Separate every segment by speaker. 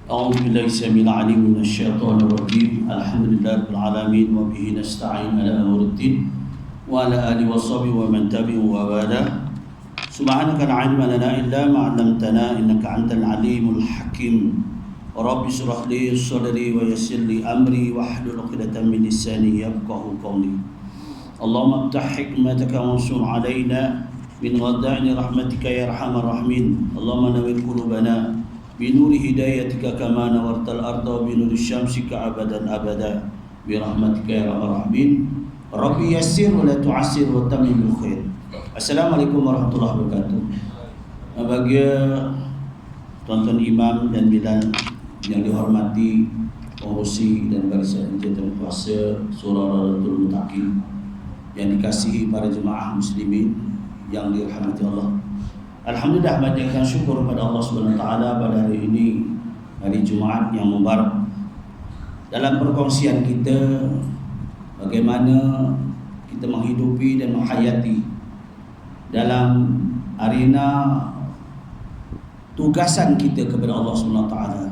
Speaker 1: أعوذ بالله السميع العليم من الشيطان الرجيم الحمد لله رب العالمين وبه نستعين على أمور الدين وعلى آله وصحبه ومن تبعهم ووالاه سبحانك لا علم لنا إلا ما علمتنا إنك أنت العليم الحكيم رب اشرح لي صدري ويسر لي أمري واحلل عقدة من لساني يفقهوا قولي اللهم افتح حكمتك وانصر علينا من غداء رحمتك يا أرحم الراحمين اللهم نور قلوبنا بنور هدايتك كما نورت الأرض بنور الشمس كأبدا أبدا برحمتك يا أرحم الراحمين ربي يسر ولا تعسر وتمم بالخير. Assalamualaikum warahmatullahi wabarakatuh. Bagi tuan-tuan imam dan bilal yang dihormati pengurusi dan barisan jemaah puasa surah Radatul Muttaqin yang dikasihi para jemaah muslimin yang dirahmati Allah. Alhamdulillah, panjatkan syukur kepada Allah Subhanahu wa taala pada hari ini, hari Jumaat yang mubarak. Dalam perkongsian kita bagaimana kita menghidupi dan menghayati dalam arena tugasan kita kepada Allah Subhanahu wa taala.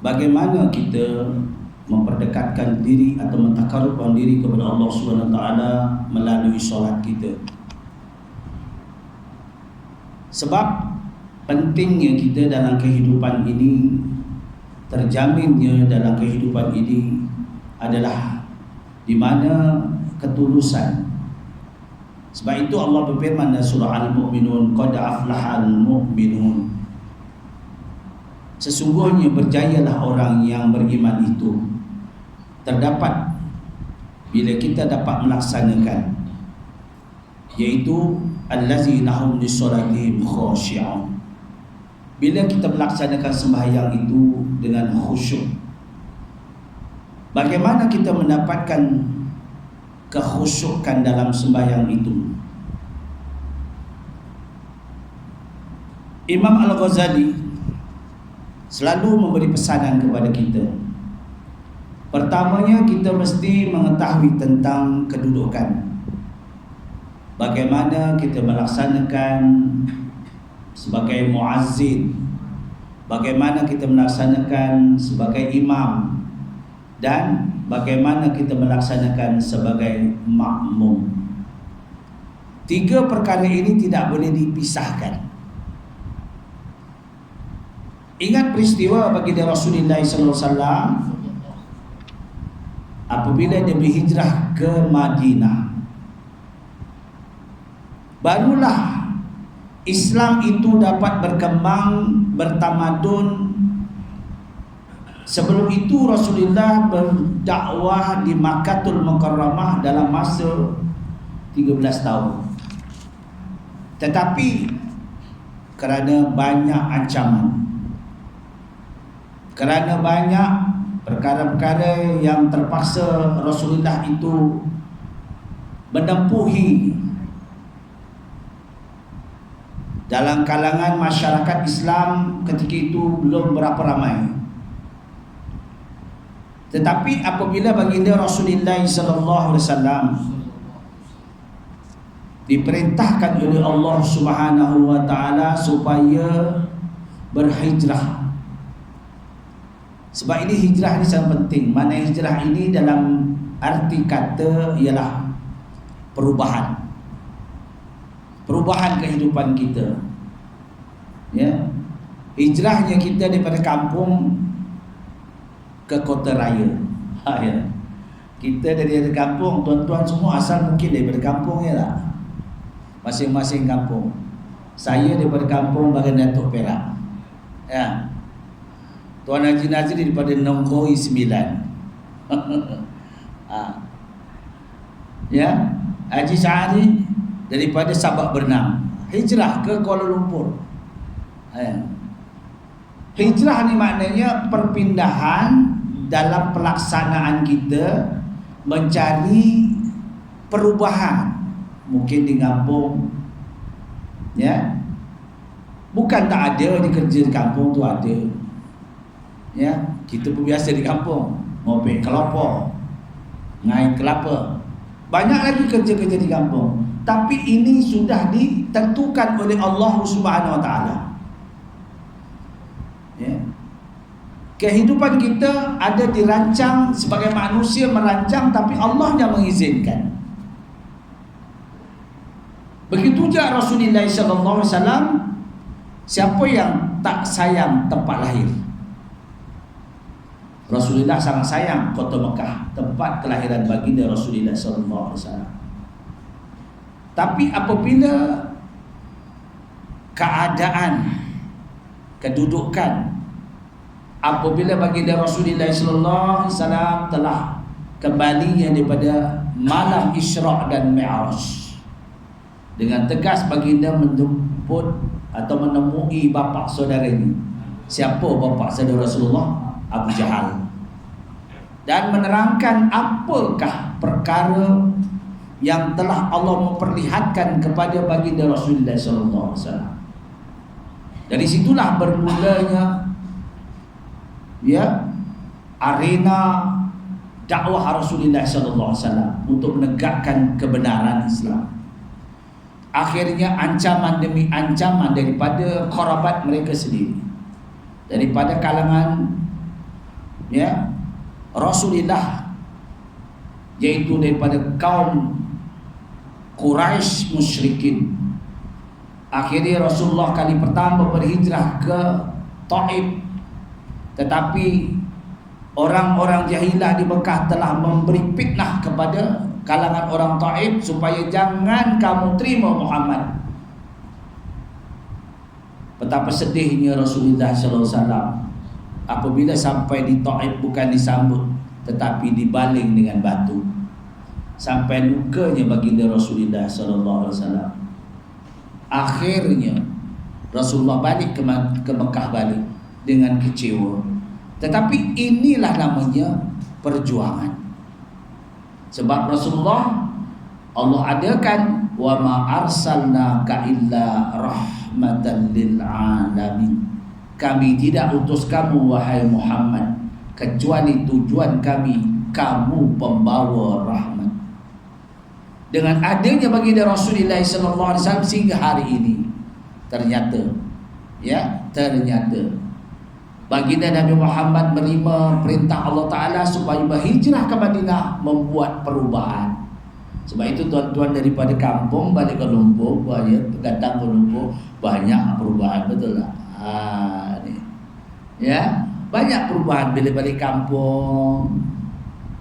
Speaker 1: Bagaimana kita memperdekatkan diri atau mentakarubkan diri kepada Allah Subhanahu wa taala melalui solat kita. Sebab pentingnya kita dalam kehidupan ini, terjaminnya dalam kehidupan ini adalah di mana ketulusan. Sebab itu Allah berfirman dalam surah Al-Mu'minun, qad aflahal mu'minun. Sesungguhnya berjayalah orang yang beriman itu. Terdapat bila kita dapat melaksanakan, yaitu allazina hum lis-salatihim khashi'un. Bila kita melaksanakan sembahyang itu dengan khusyuk, bagaimana kita mendapatkan kekhusyukan dalam sembahyang itu? Imam Al-Ghazali selalu memberi pesanan kepada kita. Pertamanya, kita mesti mengetahui tentang kedudukan. Bagaimana kita melaksanakan sebagai muazzin, bagaimana kita melaksanakan sebagai imam, dan bagaimana kita melaksanakan sebagai makmum. Tiga perkara ini tidak boleh dipisahkan. Ingat peristiwa baginda Rasulullah SAW apabila dia berhijrah ke Madinah. Barulah Islam itu dapat berkembang, bertamadun. Sebelum itu Rasulullah berdakwah di Makkahul Mukarramah dalam masa 13 tahun. Tetapi kerana banyak ancaman, kerana banyak perkara-perkara yang terpaksa Rasulullah itu menempuhi dalam kalangan masyarakat Islam ketika itu belum berapa ramai. Tetapi apabila baginda Rasulullah SAW diperintahkan oleh Allah Subhanahu wa taala supaya berhijrah. Sebab ini hijrah ini sangat penting. Mana hijrah ini dalam arti kata ialah perubahan. Perubahan kehidupan kita. Ya. Hijrahnya kita daripada kampung ke kota raya. Ya. Kita dari kampung, tuan-tuan semua asal mungkin daripada kampung, ya tak? Masing-masing kampung. Saya daripada kampung Bagan Datuk Perak. Ya. Tuan Haji Nazri daripada Nongkoi 9. Ya. Haji Syahri daripada Sabak Bernam, hijrah ke Kuala Lumpur. Hijrah ni maknanya perpindahan dalam pelaksanaan kita mencari perubahan. Mungkin di kampung, ya, bukan tak ada di kerja di kampung tu ada. Ya, kita pun biasa di kampung, ngopek kelapa, ngai kelapa. Banyak lagi kerja-kerja di kampung. Tapi ini sudah ditentukan oleh Allah Subhanahu wa taala. Ya.
Speaker 2: Kehidupan kita ada dirancang sebagai manusia merancang, tapi Allah yang mengizinkan. Begitu juga Rasulullah SAW. Siapa yang tak sayang tempat lahir? Rasulullah sangat sayang kota Mekah, tempat kelahiran baginda Rasulullah SAW. Tapi apabila keadaan, kedudukan, apabila baginda Rasulullah SAW telah kembali daripada malam Isra' dan Mi'raj, dengan tegas baginda menjemput atau menemui bapa saudaranya. Siapa bapa saudara Rasulullah? Abu Jahal. Dan menerangkan apakah perkara yang telah Allah memperlihatkan kepada baginda Rasulullah SAW. Dari situlah bermulanya arena dakwah Rasulullah SAW untuk menegakkan kebenaran Islam. Akhirnya ancaman demi ancaman daripada kerabat mereka sendiri, daripada kalangan Rasulullah, yaitu daripada kaum Quraisy musyrikin. Akhirnya Rasulullah kali pertama berhijrah ke Taif, tetapi orang-orang jahilah di Mekah telah memberi fitnah kepada kalangan orang Taif supaya jangan kamu terima Muhammad. Betapa sedihnya Rasulullah SAW apabila sampai di Taif bukan disambut tetapi dibaling dengan batu, sampai lukanya baginda Rasulullah SAW. Akhirnya Rasulullah balik ke Mekah balik dengan kecewa. Tetapi inilah namanya perjuangan. Sebab Rasulullah Allah adakan wa ma arsalnaka illa rahmatan lil alamin. Kami tidak utus kamu wahai Muhammad kecuali tujuan kami kamu pembawa rahmat. Dengan adanya baginda Rasulullah SAW sehingga hari ini ternyata baginda Nabi Muhammad menerima perintah Allah Ta'ala supaya berhijrah ke Madinah, membuat perubahan. Sebab itu tuan-tuan daripada kampung balik ke Lumpur, datang ke Lumpur, banyak perubahan, betul tak? Banyak perubahan bila balik kampung.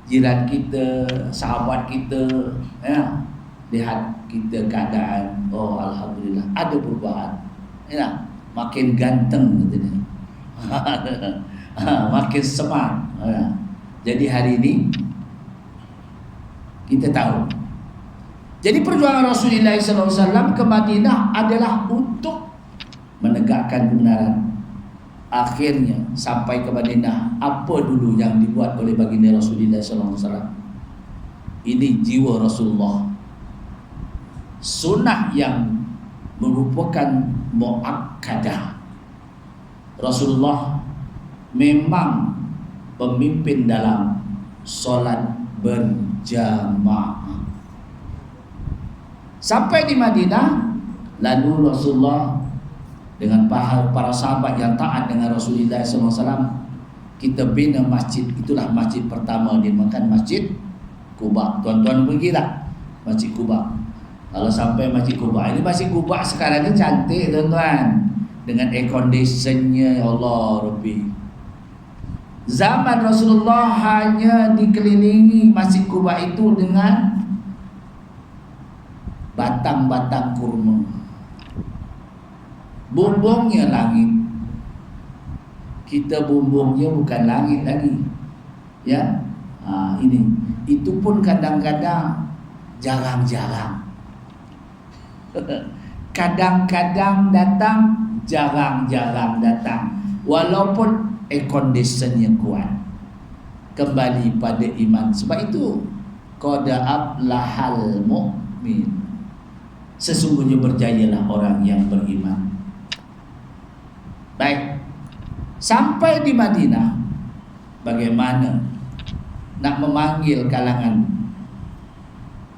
Speaker 2: Jiran kita, sahabat kita, lihat kita keadaan, oh alhamdulillah ada perubahan. Makin ganteng gitu ni. Makin semangat. Jadi hari ini kita tahu. Jadi perjuangan Rasulullah SAW ke Madinah adalah untuk menegakkan kebenaran. Akhirnya sampai ke Madinah, apa dulu yang dibuat oleh baginda Rasulullah SAW? Ini jiwa Rasulullah, sunnah yang merupakan muakkadah. Rasulullah memang pemimpin dalam solat berjamaah. Sampai di Madinah, lalu Rasulullah dengan para sahabat yang taat dengan Rasulullah SAW, kita bina masjid. Itulah masjid pertama dinamakan Masjid Quba. Tuan-tuan pergi tak Masjid Quba? Kalau sampai Masjid Quba, ini Masjid Quba sekarang ni cantik tuan-tuan, dengan air conditionnya, ya Allah Rabbi. Zaman Rasulullah hanya dikelilingi Masjid Quba itu dengan batang-batang kurma, bumbungnya langit. Kita bumbungnya bukan langit lagi, ini itu pun kadang-kadang jarang-jarang. Kadang-kadang datang, jarang-jarang datang. Walaupun air conditionnya kuat. Kembali pada iman. Sebab itu qad aflahal mu'min, sesungguhnya berjayalah orang yang beriman. Baik, sampai di Madinah, bagaimana nak memanggil kalangan?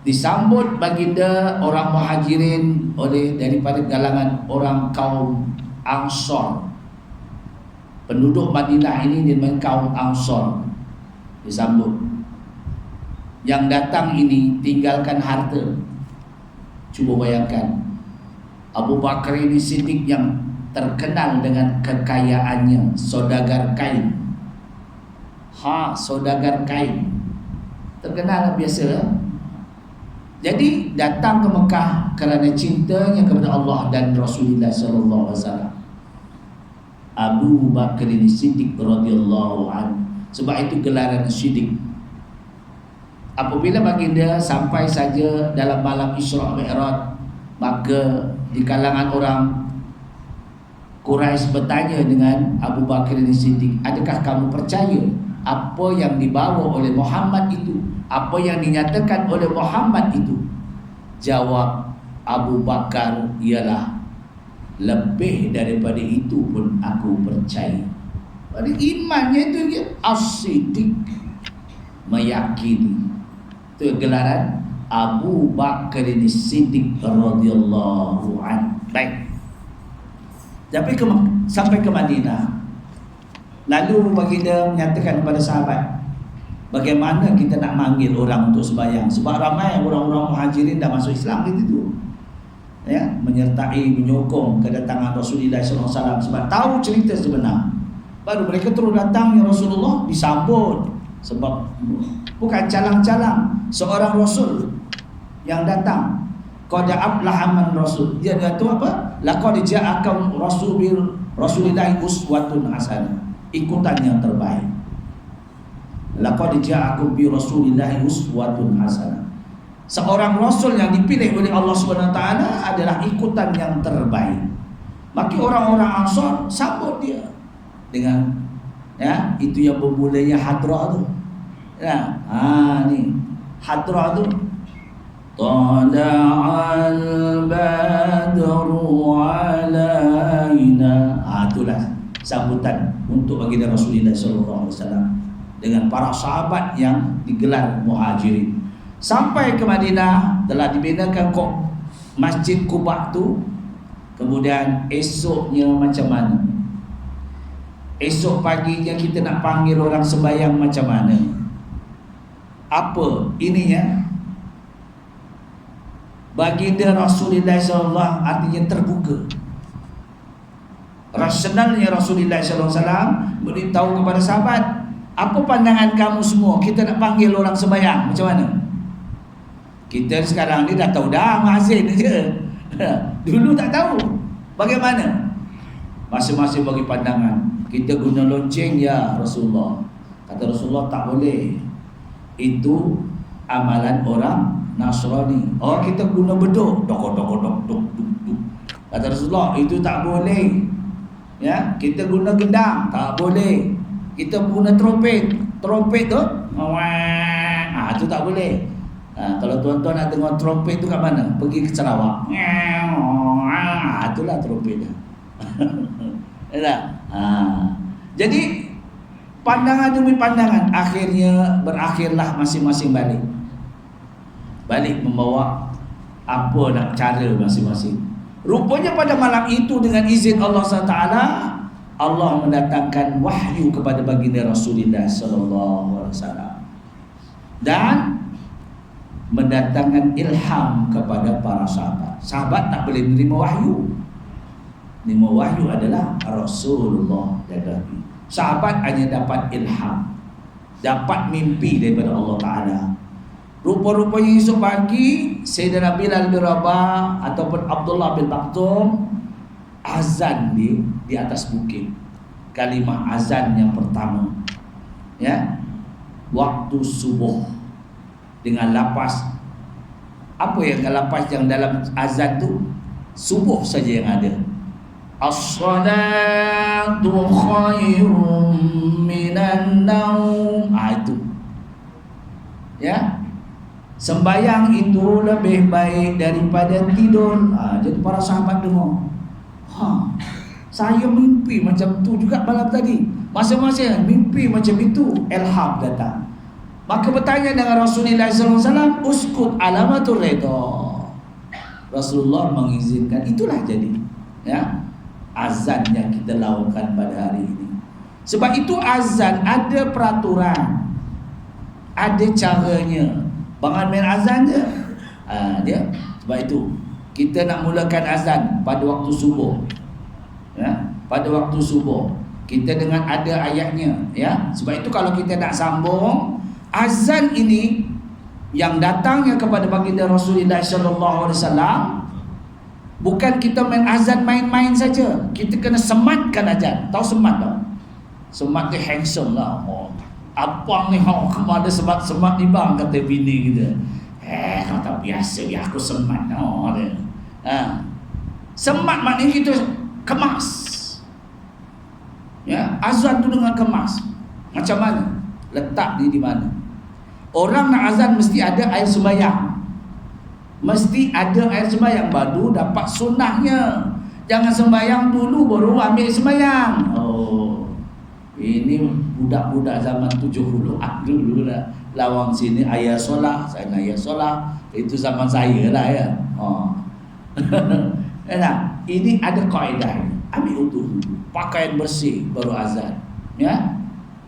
Speaker 2: Disambut baginda orang Muhajirin oleh daripada kalangan orang kaum Ansar. Penduduk Madinah ini dinamakan kaum Ansar, disambut. Yang datang ini tinggalkan harta. Cuba bayangkan, Abu Bakar ini Siddiq yang terkenal dengan kekayaannya, saudagar kain. Saudagar kain. Terkenal biasa. Jadi datang ke Mekah kerana cintanya kepada Allah dan Rasulullah sallallahu alaihi wasallam. Abu Bakar ini Siddiq radhiyallahu anhu. Sebab itu gelaran Siddiq. Apabila baginda sampai saja dalam malam Isra Mi'raj, maka di kalangan orang Quraisy bertanya dengan Abu Bakar ini Siddiq, adakah kamu percaya apa yang dibawa oleh Muhammad itu, apa yang dinyatakan oleh Muhammad itu? Jawab Abu Bakar ialah, lebih daripada itu pun aku percaya. Pada imannya itu dia as-siddiq, meyakini. Itu gelaran Abu Bakar ini Siddiq radhiyallahu anhu. Baik. Sampai ke Madinah. Lalu baginda menyatakan kepada sahabat, bagaimana kita nak manggil orang untuk sembahyang? Sebab ramai orang-orang muhajirin dah masuk Islam gitu. Ya, menyertai, menyokong kedatangan Rasulullah SAW sebab tahu cerita sebenar. Baru mereka terus datang, ya Rasulullah, disambut. Sebab bukan calang-calang seorang Rasul yang datang. Qad aflaha man rasul. Dia kata apa? Laqad ja'akum Rasulillah uswatun hasanah. Ikutan yang terbaik. Laqad ja'akum bi Rasulillah uswatun hasanah. Seorang Rasul yang dipilih oleh Allah SWT adalah ikutan yang terbaik. Maka orang-orang Ansar sambut dia dengan, ya, itu yang bermulanya hadrah tu. Ya, ni hadrah tu. Tala'al badru alaina. Itulah sambutan untuk baginda Rasulullah SAW dengan para sahabat yang digelar Muhajirin. Sampai ke Madinah, telah dibinakan Masjid Quba tu. Kemudian esoknya macam mana? Esok paginya kita nak panggil orang sembahyang macam mana? Apa ininya? Baginda Rasulullah SAW artinya terbuka. Rasionalnya Rasulullah SAW beritahu kepada sahabat, apa pandangan kamu semua? Kita nak panggil orang sembahyang macam mana? Kita sekarang ni dah tahu dah muazzin je. Dulu tak tahu. Bagaimana? Masing-masing bagi pandangan. Kita guna lonceng ya Rasulullah. Kata Rasulullah tak boleh. Itu amalan orang Nasrani. Oh, kita guna beduk. Dok. Kata Rasulullah, itu tak boleh. Ya, kita guna gendang, tak boleh. Kita guna trompet. Trompet tu, itu tak boleh. Kalau tuan-tuan nak dengar trompet tu kat mana? Pergi ke Sarawak. Itulah trompet dah. Jadi pandangan demi pandangan, akhirnya berakhirlah masing-masing balik membawa apa nak cara masing-masing. Rupanya pada malam itu dengan izin Allah SWT, Allah mendatangkan wahyu kepada baginda Rasulullah SAW dan mendatangkan ilham kepada para sahabat. Sahabat tak boleh menerima wahyu. Menerima wahyu adalah Rasulullah dan Nabi. Sahabat hanya dapat ilham, dapat mimpi daripada Allah Ta'ala. Rupa-rupanya esok pagi Sayyidina Bilal bin Rabah ataupun Abdullah bin Maktum azan di atas bukit. Kalimah azan yang pertama, ya, waktu subuh dengan lapas. Apa yang lapas yang dalam azan tu? Subuh saja yang ada. As-salatu khairum minan naum. Itu, ya, sembayang itu lebih baik daripada tidur. Jadi para sahabat dengar, saya mimpi macam tu juga malam tadi. Masing-masing mimpi macam itu. Ilham datang. Maka bertanya dengan Rasulullah SAW, uskut alamatul reda. Rasulullah mengizinkan. Itulah jadi, ya, azan yang kita lakukan pada hari ini. Sebab itu azan ada peraturan, ada caranya. Bangan main azan je. Dia. Sebab itu kita nak mulakan azan pada waktu subuh. Ya, pada waktu subuh. Kita dengan ada ayatnya, ya. Sebab itu kalau kita nak sambung azan ini yang datangnya kepada baginda Rasulullah sallallahu alaihi wasallam, bukan kita main azan main-main saja. Kita kena sematkan azan. Tahu semat tak? Semat ni handsome lah. Oh, abang ni ada semat-semat ni bang, kata bini kita. Kata biasa dia aku semat. Oh, dia. Semat maknanya kita kemas. Ya, azan tu dengan kemas. Macam mana? Letak dia di mana? Orang nak azan mesti ada air sembahyang. Mesti ada air sembahyang, baru dapat sunnahnya. Jangan sembahyang dulu baru ambil sembahyang. Oh, ini budak-budak zaman 70-an dulu lah. Lawang sini ayat solat, sana ayat solat. Itu zaman saya lah ya. Oh. Nah, ini ada kaedah. Ambil wudu, pakaian bersih baru azan, ya.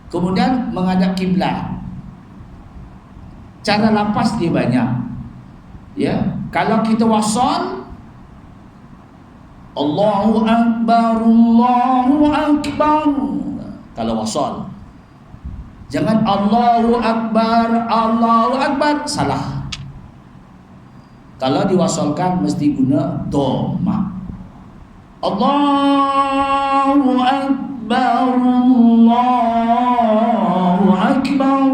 Speaker 2: Kemudian menghadap kiblat. Cara lapas dia banyak, ya. Kalau kita wasal, Allahu Akbar, Allahu Akbar. Kalau wasal, jangan Allahu Akbar, Allahu Akbar, salah. Kalau diwasalkan mesti guna dhammah. Allahu Akbar, Allahu Akbar.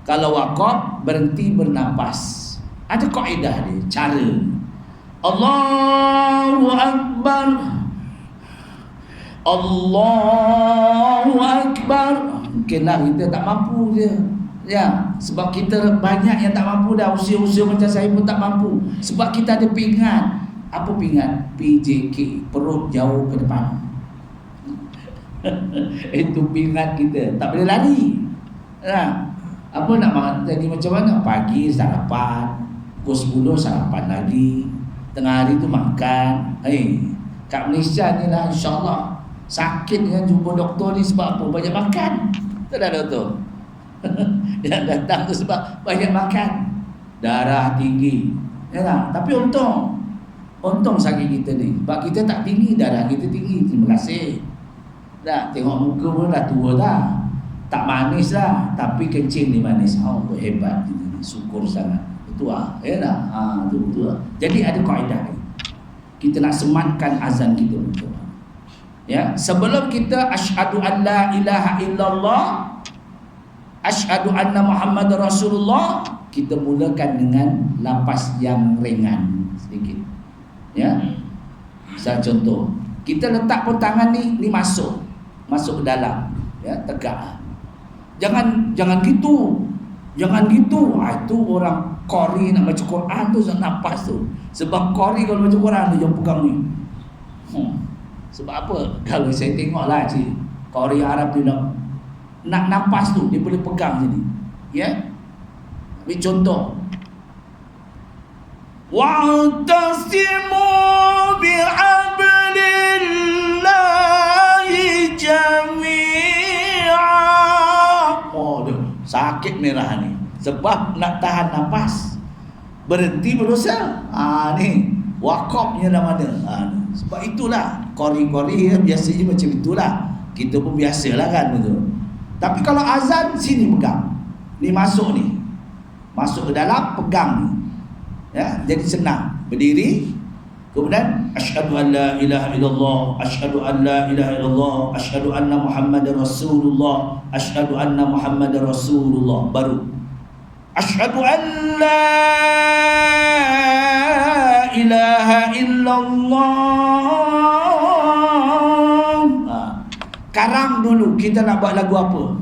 Speaker 2: Kalau waqaf berhenti bernapas. Ada kaedah dia, cara. Allahu Akbar, Allahu Akbar. Mungkinlah kita tak mampu dia. Ya, sebab kita banyak yang tak mampu dah. Usia-usia macam saya pun tak mampu. Sebab kita ada pingat. Apa pingat? PJK, perut jauh ke depan. Itu pingat kita. Tak boleh lari. Nah, apa nak makan jadi macam mana? Pagi sarapan, pukul 10 sarapan lagi, tengah hari tu makan. Kat Malaysia ni lah insyaAllah sakit dengan jumpa doktor ni sebab apa? Banyak makan. Tak ada doktor. Yang datang tu sebab banyak makan, darah tinggi, ya tak? Tapi untung sakit kita ni, sebab kita tak tinggi, darah kita tinggi. Terima kasih. Dah tengok muka pun dah tua dah. Tak manis lah, tapi kencing ni manis. Hebat kita ni, syukur sangat. Betul lah, ya tak? Itu betul lah. Jadi ada kaedah ni. Kita nak sematkan azan kita betul. Ya, sebelum kita asyhadu an la ilaha illallah, asyhadu anna Muhammad Rasulullah, kita mulakan dengan lapas yang ringan sedikit. Ya. Misal contoh, kita letak pun tangan ni masuk ke dalam, ya, tegak. Jangan gitu. Jangan gitu. Itu orang qari nak baca Quran tu nafas tu. Sebab qari kalau baca Quran tu jangan pegang ni. Sebab apa? Kalau saya tengoklah qari Arab tu nak nafas tu dia boleh pegang sini. Ya. Ambil contoh. Wa'tasimu bihablillahi jami'a. Oh, sakit merah ni. Sebab nak tahan nafas. Berhenti berusaha. Ni wakafnya dah mana. Sebab itulah qari-qari biasanya macam itulah. Kita pun biasalah kan betul. Tapi kalau azan sini pegang. Ni masuk ni. Masuk ke dalam pegang ni. Ya, jadi senang. Berdiri. Kemudian asyhadu an la ilaha illallah, asyhadu an la ilaha illallah, asyhadu anna Muhammadar Rasulullah, asyhadu anna Muhammadar Rasulullah. Baru asyhadu an la ilaha illallah. Karang dulu kita nak buat lagu apa?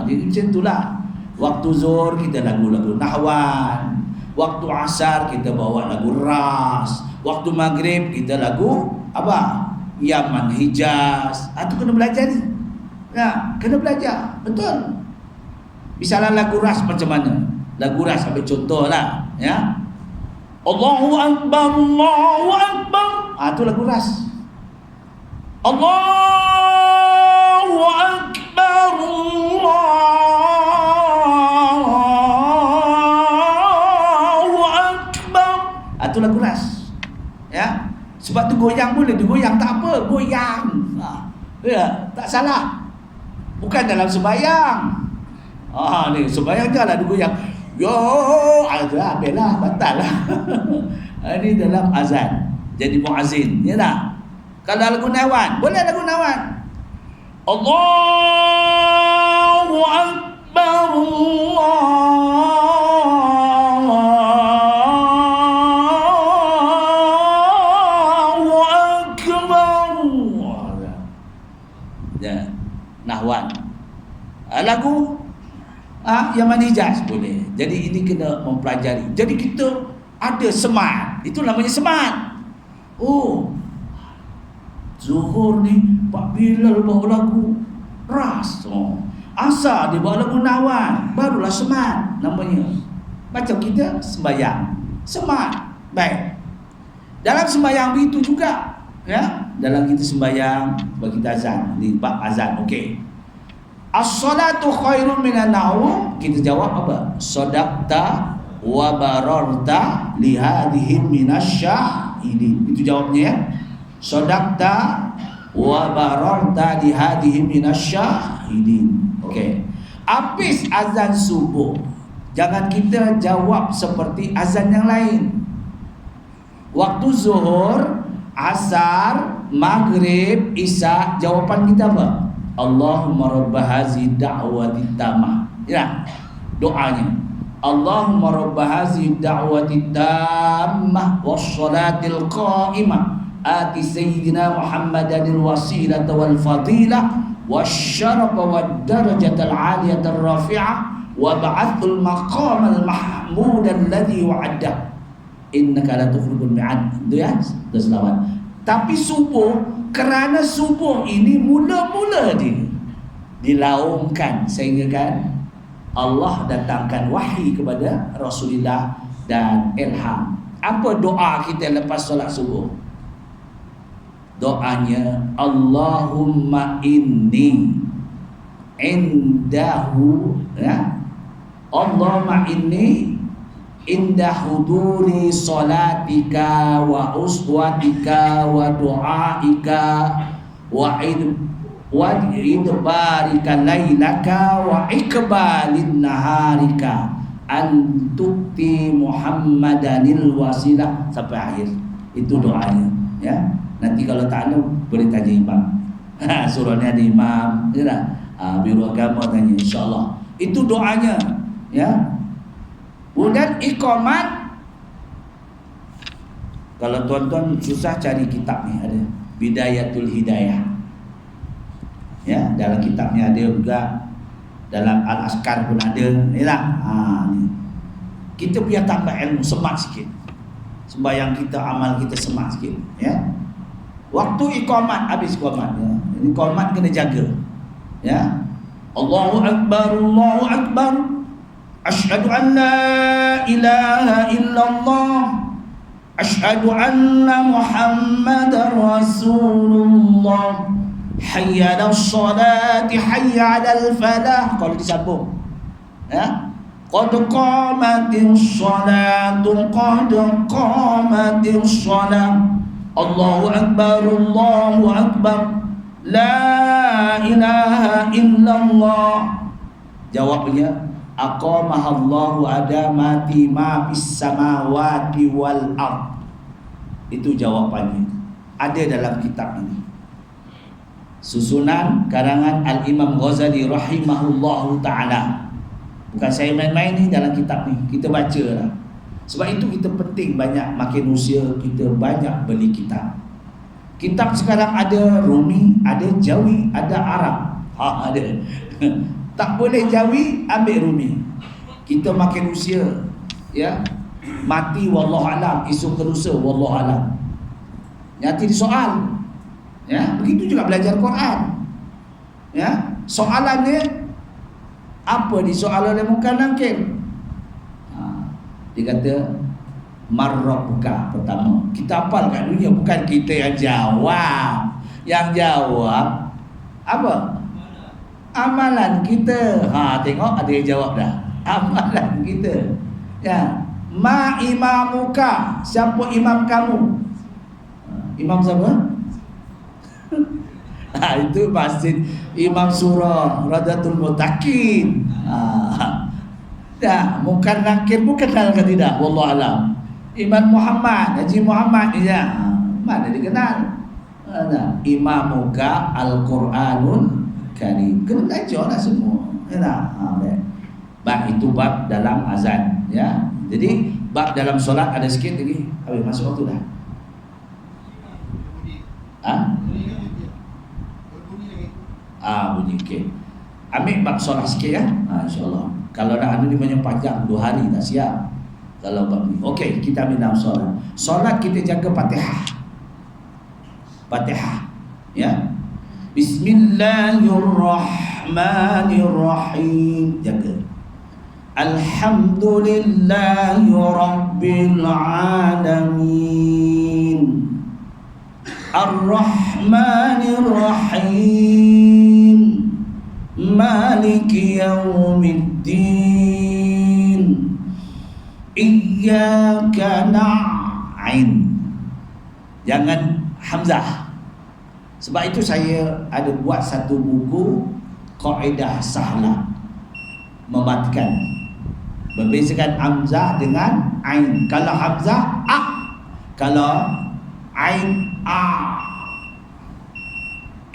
Speaker 2: Jadi macam itulah. Waktu zuhur kita lagu-lagu nahwan. Waktu asar kita bawa lagu ras. Waktu maghrib kita lagu apa? Yaman, Hijaz. Itu kena belajar ni. Ya, kena belajar. Betul. Misalnya lagu ras macam mana? Lagu ras ambil contoh lah. Ya. Allahu Akbar, Allahu Akbar. Itu lagu ras. Allahu Allahu Akbar, Allahu Akbar. Itu lagu ras. Ya. Sebab tu goyang boleh digoyang, tak apa, goyang. Ya, tak salah. Bukan dalam sembahyang. Ni sembahyang janganlah digoyang. Yo, habislah, batal lah. Ini dalam azan. Jadi muazzin, ya tak? Kalau lagu Nawan, boleh lagu Nawan. Allahu Akbar, Allahu Akbar. Ya, Nahwan. Lagu Yaman Hijaz boleh. Jadi ini kena mempelajari. Jadi kita ada semat. Itu namanya semat. Zuhur ni Pak Bilal bawa lagu ras. Asar dia bawa lagu Nawan. Barulah semat namanya. Macam kita sembahyang. Semat. Baik. Dalam sembahyang begitu juga. Ya. Dalam kita sembahyang, bagi kita azan. Ni bab azan. Okey. As-salatu khairun minan naum. Kita jawab apa? Sadaqta wa bararta li hadhihi minasyahidin. Itu jawabnya ya. Sadaqta wa bararta li hadhihi minasyahidin. Okey. Habis azan subuh, jangan kita jawab seperti azan yang lain. Waktu zuhur, asar, maghrib, isya, jawapan kita apa? Allahumma rabba hazi da'wati tamah. Ya, doanya. Allahumma rabba hazi da'wati tamah wassalatil qa'imah ati sayyidina Muhammadanil wasilata wal fadilah wasyarafa wad darajatal aliyatar rafi'ah wa ba'athul maqamal mahmud alladhi wa'addah innaka la tukhliful mi'ad. Itu ya, itu selawat. Tapi subuh, kerana subuh ini mula-mula dilaungkan sehingga kan Allah datangkan wahyi kepada Rasulullah dan ilham. Apa doa kita lepas solat subuh? Doanya Allahumma inni indahu, ya, Allahumma inni inda huduri salatika wa uswatika wa du'aika wa idbarika laylaka wa ikbalin naharika an tukti Muhammadanil wasilah sampai akhir. Itu doanya, ya. Nanti kalau tak ada boleh tanya imam. Surahnya ada imam, ya tak? Biro agama tanya, insya-Allah. Itu doanya, ya. Kemudian iqamat. Kalau tuan-tuan susah cari kitab ni, ada Bidayatul Hidayah. Ya, dalam kitabnya ada juga, dalam Al-Askar pun ada, ya tak? Ni. Kita biar tambah ilmu, semat sikit. Sembahyang kita, amal kita semat sikit, ya. Waktu iqamat, habis iqamat, ya. Iqamat kena jaga. Ya. Allahu Akbar, Allahu Akbar. Asyhadu an la ilaha illallah. Asyhadu anna Muhammadar Rasulullah. Hayya 'alas salati, hayya 'alal falah. Kalau disambung, ya. Qad qamatis salatu, qad qamatis salat. Allahu Akbar, Allahu Akbar. La ilaha illallah. Jawabnya aqamahallahu adamati ma fis samawati wal ard. Itu jawapannya. Ada dalam kitab ini. Susunan karangan Al-Imam Ghazali rahimahullahu ta'ala. Bukan saya main-main ni, dalam kitab ni kita baca lah. Sebab itu kita penting banyak, makin usia kita banyak beli kitab. Kitab sekarang ada Rumi, ada Jawi, ada Arab. Ada. Tak boleh Jawi, ambil Rumi. Kita makin usia, ya, mati wallahualam, esok kelusa wallahualam. Nanti disoal. Ya, begitu juga belajar Quran. Ya, soalannya apa disoal oleh Muka Nangkil? Dia kata marrabbuka pertama. Kita hafal kat dunia, bukan kita yang jawab. Yang jawab apa? Amalan kita. Tengok ada yang jawab dah. Amalan kita. Ya. Ma imamuka, siapa imam kamu? Imam siapa? Itu masjid Imam Surah Radatul Mutakin. Ya, bukan nakir, bukan kenal ke tidak? Wallahu alam. Imam Muhammad, Haji Muhammad ya. Mana dikenal? Imamuka Al-Quranun Karim. Kena belajar lah semua. Ya. Bab itu bab dalam azan, ya. Jadi bab dalam solat ada sikit lagi. Habis masuk waktu dah. Bunyi okey. Ambil bab solat sikit ya. InsyaAllah. Kalau nak anu ni banyak panjang 2 hari tak siap. Kalau bab ni. Okey, kita ambil dalam solat. Solat kita jaga Fatihah. Fatihah. Ya. Bismillahirrahmanirrahim. Jaga. Alhamdulillahi Rabbil Alamin Ar-Rahmanir-Rahim Maliki Yawmiddin Iyyaka na'in. Jangan hamzah. Sebab itu saya ada buat satu buku Qaidah Sahlah, mematikan, membezakan hamzah dengan ain. Kalau hamzah a, kalau ain a.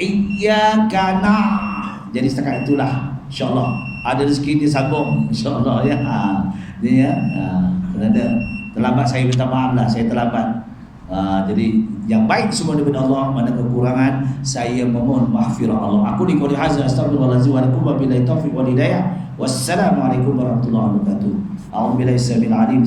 Speaker 2: Iyyaka na. Jadi setakat itulah, insyaallah ada rezeki dia sambung insyaallah ya. Dia kerana terlambat, saya minta maaf lah, saya terlambat. Jadi yang baik semua daripada Allah, mana kekurangan saya memohon maghfirah Allah. Aku di qouli hadza astaghfirullahalazim wa lakum wa billahi taufiq wal hidayah. Wassalamualaikum warahmatullahi wabarakatuh. A'udzu billahi samil alim.